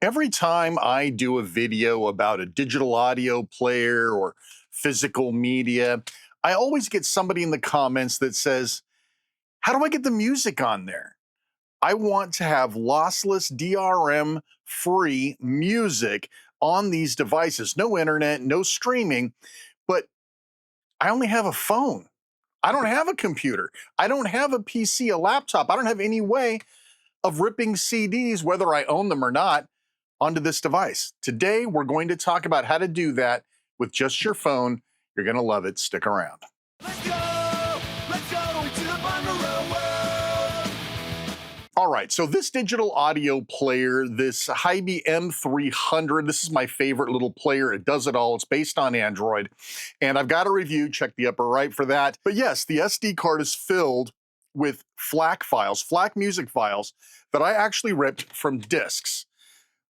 Every time I do a video about a digital audio player or physical media, I always get somebody in the comments that says, how do I get the music on there? I want to have lossless DRM free music on these devices. No internet, no streaming, but I only have a phone. I don't have a computer. I don't have a PC, a laptop. I don't have any way of ripping CDs, whether I own them or not, onto this device. Today, we're going to talk about how to do that with just your phone. You're going to love it. Stick around. Let's go into the Bungalow world. All right, so this digital audio player, this Hybie M300, this is my favorite little player. It does it all. It's based on Android. And I've got a review. Check the upper right for that. But yes, the SD card is filled with FLAC files, FLAC music files that I actually ripped from discs.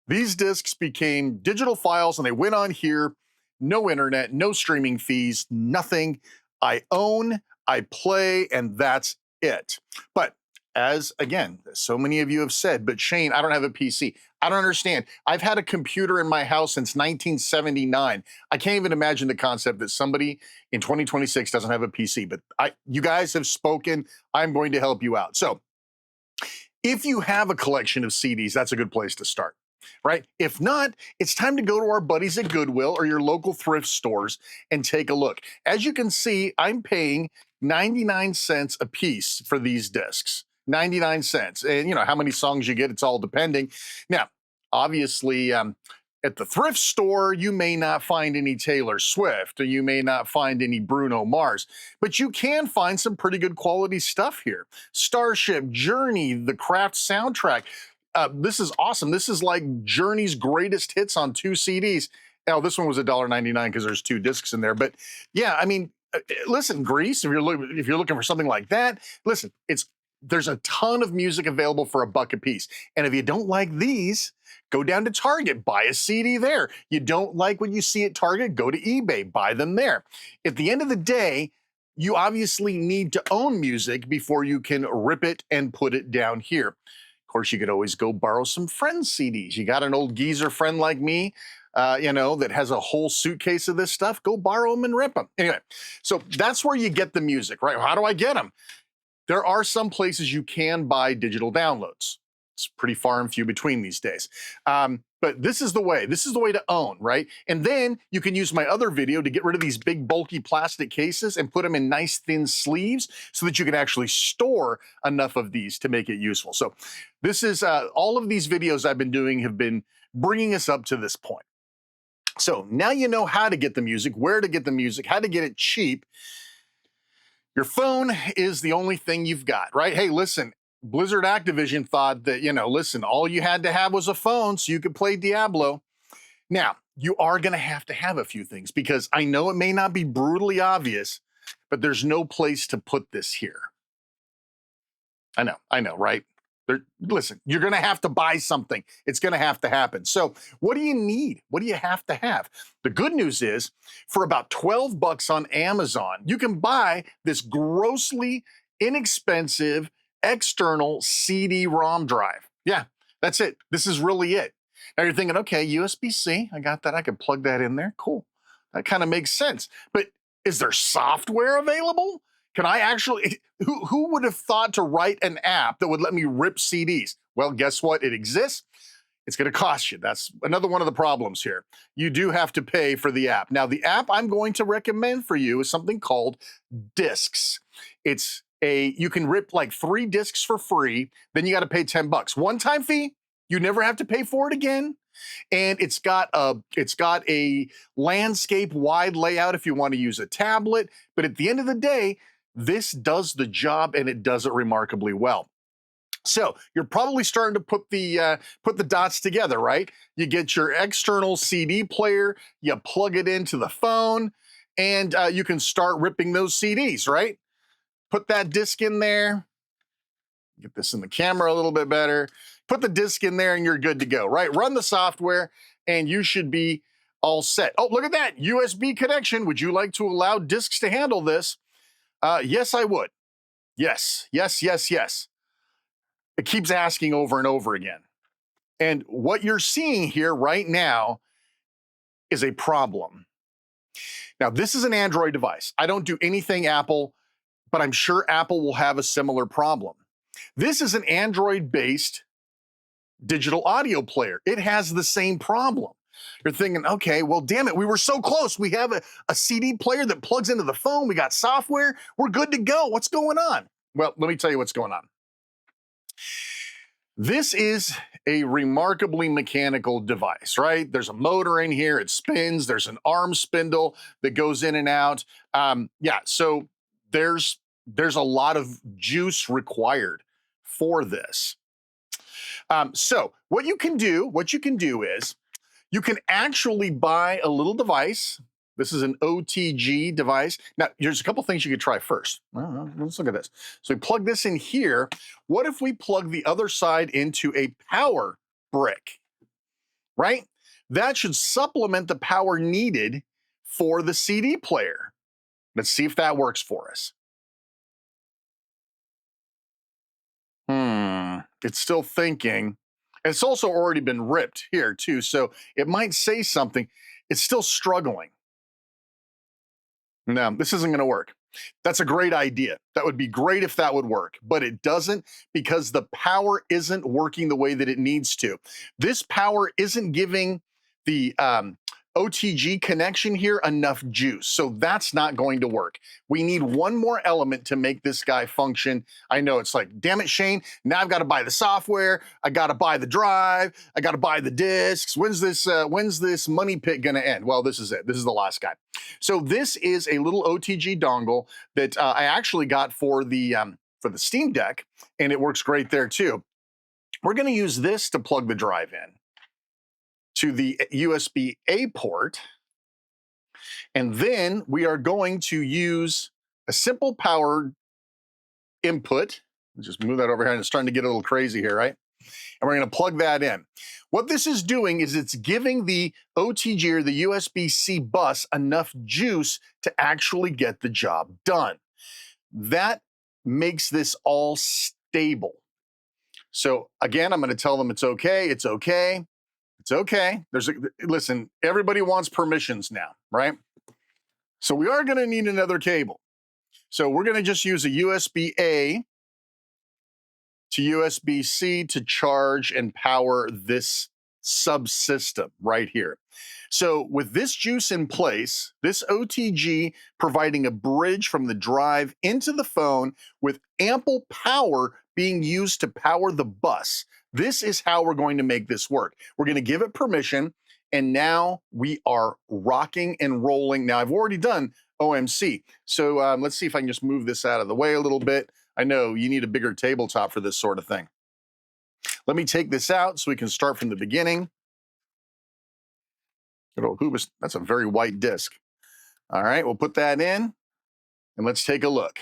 These discs became digital files and they went on here. No internet, no streaming fees, nothing. I own, I play, and that's it. But as again, so many of you have said, but Shane, I don't have a PC. I don't understand. I've had a computer in my house since 1979. I can't even imagine the concept that somebody in 2026 doesn't have a PC, but you guys have spoken. I'm going to help you out. So if you have a collection of CDs, that's a good place to start. Right? If not, it's time to go to our buddies at Goodwill or your local thrift stores and take a look. As you can see, I'm paying 99 cents a piece for these discs. 99 cents. And you know how many songs you get, it's all depending. Now, obviously, at the thrift store, you may not find any Taylor Swift, or you may not find any Bruno Mars, but you can find some pretty good quality stuff here. Starship, Journey, the Craft soundtrack. This is awesome. This is like Journey's greatest hits on 2 CDs. Now, this one was $1.99 because there's 2 discs in there. But yeah, I mean, listen, Grease, if you're looking for something like that, listen, there's a ton of music available for $1 a piece. And if you don't like these, go down to Target, buy a CD there. You don't like what you see at Target, go to eBay, buy them there. At the end of the day, you obviously need to own music before you can rip it and put it down here. Of course, you could always go borrow some friends' CDs. You got an old geezer friend like me, that has a whole suitcase of this stuff, go borrow them and rip them. Anyway, so that's where you get the music, right? How do I get them? There are some places you can buy digital downloads. It's pretty far and few between these days. But this is the way. This is the way to own, right? And then you can use my other video to get rid of these big, bulky plastic cases and put them in nice, thin sleeves so that you can actually store enough of these to make it useful. So this is all of these videos I've been doing have been bringing us up to this point. So now you know how to get the music, where to get the music, how to get it cheap. Your phone is the only thing you've got, right? Hey, listen, Blizzard Activision thought that, listen, all you had to have was a phone so you could play Diablo. Now, you are going to have a few things because I know it may not be brutally obvious, but there's no place to put this here. I know, right? Listen, you're going to have to buy something. It's going to have to happen. So what do you need? What do you have to have? The good news is for about $12 on Amazon, you can buy this grossly inexpensive external CD ROM drive. Yeah, that's it. This is really it. Now you're thinking, okay, USB-C, I got that. I can plug that in there. Cool. That kind of makes sense. But is there software available? Can I actually, who would have thought to write an app that would let me rip CDs? Well, guess what? It exists. It's going to cost you. That's another one of the problems here. You do have to pay for the app. Now, the app I'm going to recommend for you is something called Discs. You can rip like 3 discs for free, then you got to pay $10. One-time fee, you never have to pay for it again. And it's got a landscape wide layout if you want to use a tablet. But at the end of the day, this does the job and it does it remarkably well. So you're probably starting to put the dots together, right? You get your external CD player, you plug it into the phone, and you can start ripping those CDs, right? Put that disc in there. Get this in the camera a little bit better. Put the disc in there and you're good to go, right? Run the software and you should be all set. Oh, look at that USB connection. Would you like to allow discs to handle this? Yes, I would. Yes. It keeps asking over and over again. And what you're seeing here right now is a problem. Now, this is an Android device. I don't do anything Apple, but I'm sure Apple will have a similar problem. This is an Android-based digital audio player. It has the same problem. You're thinking, okay, well, damn it, we were so close. We have a CD player that plugs into the phone. We got software. We're good to go. What's going on? Well, let me tell you what's going on. This is a remarkably mechanical device, right? There's a motor in here, it spins, there's an arm spindle that goes in and out. Yeah, so there's a lot of juice required for this. So what you can do is you can actually buy a little device. This is an OTG device. Now, there's a couple things you could try first. Well, let's look at this. So we plug this in here. What if we plug the other side into a power brick, right? That should supplement the power needed for the CD player. Let's see if that works for us. It's still thinking. It's also already been ripped here too, so it might say something. It's still struggling. No, this isn't going to work. That's a great idea. That would be great if that would work, but it doesn't because the power isn't working the way that it needs to. This power isn't giving the OTG connection here enough juice, so that's not going to work. We need one more element to make this guy function. I know it's like, damn it, Shane, now I've got to buy the software, I got to buy the drive, I got to buy the discs. When's this money pit gonna end? Well, this is it. This is the last guy. So this is a little OTG dongle that I actually got for the Steam Deck, and it works great there too. We're gonna use this to plug the drive in to the USB-A port. And then we are going to use a simple power input. Let's just move that over here, and it's starting to get a little crazy here, right? And we're going to plug that in. What this is doing is it's giving the OTG or the USB-C bus enough juice to actually get the job done. That makes this all stable. So again, I'm going to tell them it's okay, it's okay. It's okay. Listen, everybody wants permissions now, right? So we are going to need another cable. So we're going to just use a USB-A to USB-C to charge and power this subsystem right here. So with this juice in place, this OTG providing a bridge from the drive into the phone with ample power being used to power the bus. This is how we're going to make this work. We're going to give it permission, and now we are rocking and rolling. Now, I've already done OMC, so let's see if I can just move this out of the way a little bit. I know you need a bigger tabletop for this sort of thing. Let me take this out so we can start from the beginning. That's a very white disc. All right, we'll put that in, and let's take a look.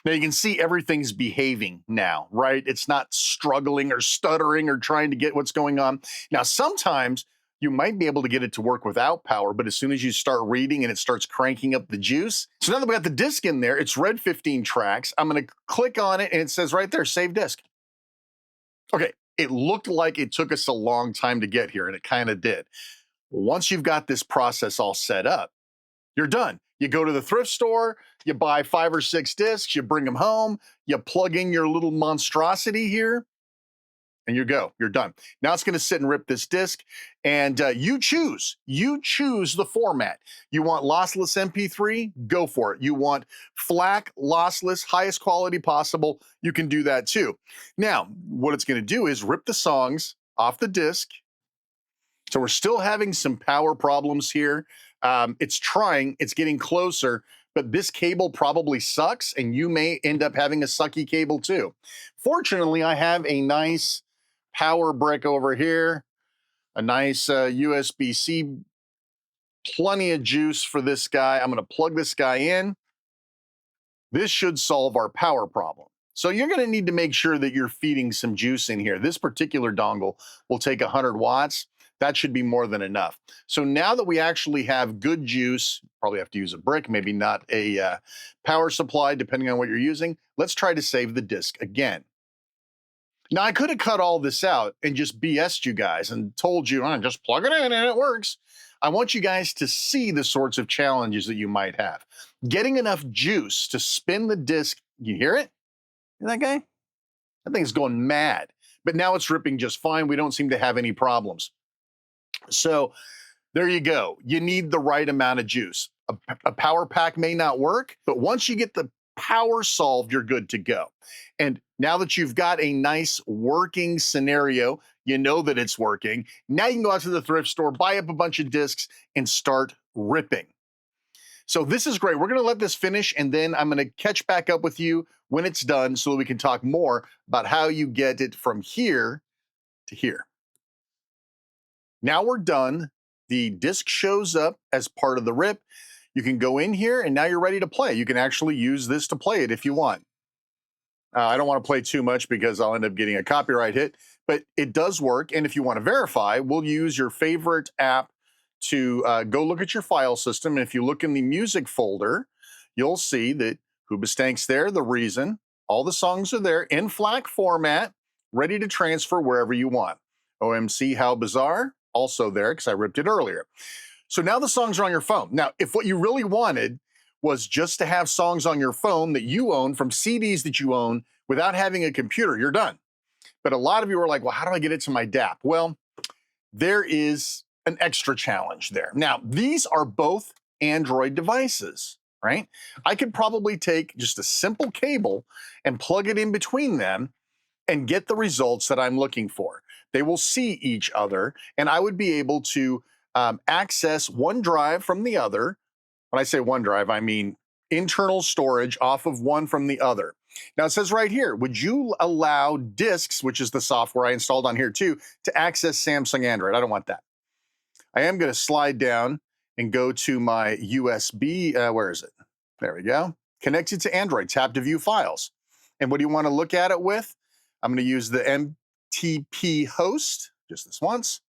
Now you can see everything's behaving now, right? It's not struggling or stuttering or trying to get what's going on. Now, sometimes you might be able to get it to work without power, but as soon as you start reading and it starts cranking up the juice. So now that we got the disc in there, it's read 15 tracks. I'm going to click on it and it says right there, save disc. Okay, it looked like it took us a long time to get here, and it kind of did. Once you've got this process all set up, you're done. You go to the thrift store, you buy 5 or 6 discs, you bring them home, you plug in your little monstrosity here, and you go. You're done. Now it's going to sit and rip this disc, and you choose. You choose the format. You want lossless MP3? Go for it. You want FLAC, lossless, highest quality possible? You can do that too. Now, what it's going to do is rip the songs off the disc. So we're still having some power problems here. It's trying, it's getting closer, but this cable probably sucks, and you may end up having a sucky cable too. Fortunately, I have a nice power brick over here, a nice USB-C, plenty of juice for this guy. I'm going to plug this guy in. This should solve our power problem. So you're going to need to make sure that you're feeding some juice in here. This particular dongle will take 100 watts. That should be more than enough. So now that we actually have good juice, probably have to use a brick, maybe not a power supply, depending on what you're using. Let's try to save the disc again. Now, I could have cut all this out and just BS'd you guys and told you, just plug it in and it works. I want you guys to see the sorts of challenges that you might have. Getting enough juice to spin the disc, you hear it? Hear that guy? That thing's going mad. But now it's ripping just fine. We don't seem to have any problems. So there you go. You need the right amount of juice. A power pack may not work, but once you get the power solved, you're good to go. And now that you've got a nice working scenario, you know that it's working. Now you can go out to the thrift store, buy up a bunch of discs, and start ripping. So this is great. We're going to let this finish, and then I'm going to catch back up with you when it's done so that we can talk more about how you get it from here to here. Now we're done. The disc shows up as part of the rip. You can go in here, and now you're ready to play. You can actually use this to play it if you want. I don't want to play too much because I'll end up getting a copyright hit, but it does work. And if you want to verify, we'll use your favorite app to go look at your file system. And if you look in the music folder, you'll see that Hoobastank's there, The Reason. All the songs are there in FLAC format, ready to transfer wherever you want. OMC, How Bizarre, also there because I ripped it earlier. So now the songs are on your phone. Now, if what you really wanted was just to have songs on your phone that you own from CDs that you own without having a computer, you're done. But a lot of you are like, well, how do I get it to my DAP? Well, there is an extra challenge there. Now, these are both Android devices, right? I could probably take just a simple cable and plug it in between them and get the results that I'm looking for. They will see each other, and I would be able to access one drive from the other. When I say one drive, I mean internal storage off of one from the other. Now it says right here, would you allow disks, which is the software I installed on here too, to access Samsung Android? I don't want that. I am going to slide down and go to my USB. Where is it? There we go. Connected to Android. Tap to view files. And what do you want to look at it with? I'm going to use the MTP host, just this once.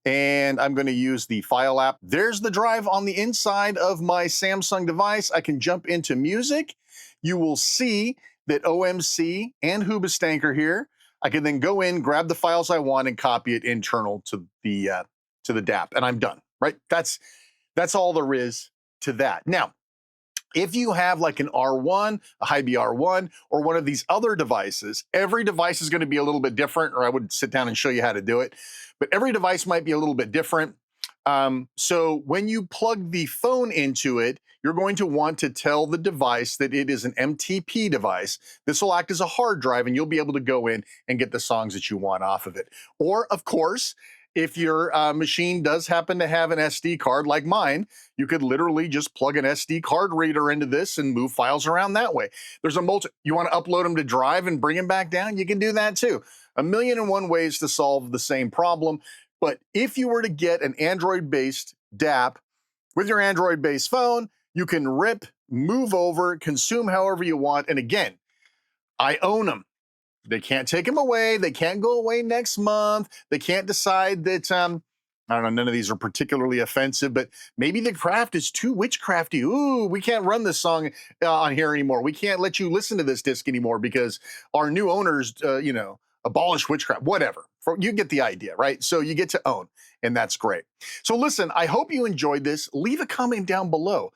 And I'm going to use the file app. There's the drive on the inside of my Samsung device. I can jump into music. You will see that OMC and Hoobastank are here. I can then go in, grab the files I want, and copy it internal to the DAP, and I'm done. Right? That's all there is to that. Now, if you have like an R1, a Hy-B R1, or one of these other devices, every device is going to be a little bit different, or I would sit down and show you how to do it. But every device might be a little bit different. So when you plug the phone into it, you're going to want to tell the device that it is an MTP device. This will act as a hard drive, and you'll be able to go in and get the songs that you want off of it. Or, of course, if your machine does happen to have an SD card like mine, you could literally just plug an SD card reader into this and move files around that way. There's a you want to upload them to Drive and bring them back down? You can do that too. 1,000,001 ways to solve the same problem. But if you were to get an Android-based DAP with your Android-based phone, you can rip, move over, consume however you want. And again, I own them. They can't take them away. They can't go away next month. They can't decide that, I don't know, none of these are particularly offensive, but maybe the craft is too witchcrafty. Ooh, we can't run this song on here anymore. We can't let you listen to this disc anymore because our new owners, abolish witchcraft, whatever. You get the idea, right? So you get to own, and that's great. So listen, I hope you enjoyed this. Leave a comment down below.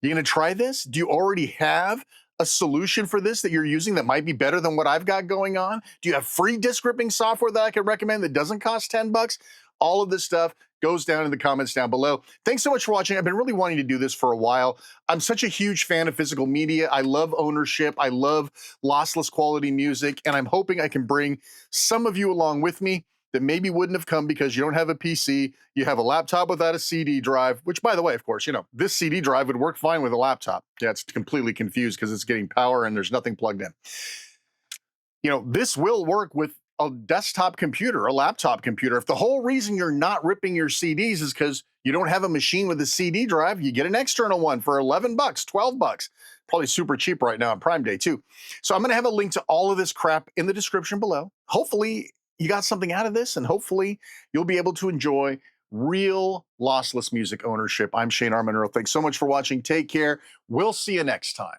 You gonna try this? Do you already have a solution for this that you're using that might be better than what I've got going on? Do you have free disc ripping software that I could recommend that doesn't cost 10 bucks? All of this stuff goes down in the comments down below. Thanks so much for watching. I've been really wanting to do this for a while. I'm such a huge fan of physical media. I love ownership. I love lossless quality music, and I'm hoping I can bring some of you along with me that maybe wouldn't have come because you don't have a PC, you have a laptop without a CD drive, which, by the way, of course, this CD drive would work fine with a laptop. Yeah, it's completely confused because it's getting power and there's nothing plugged in. This will work with a desktop computer, a laptop computer. If the whole reason you're not ripping your CDs is because you don't have a machine with a CD drive, you get an external one for 11 bucks, 12 bucks. Probably super cheap right now on Prime Day too. So I'm going to have a link to all of this crap in the description below. Hopefully you got something out of this, and hopefully you'll be able to enjoy real lossless music ownership. I'm Shane Armanero. Thanks so much for watching. Take care. We'll see you next time.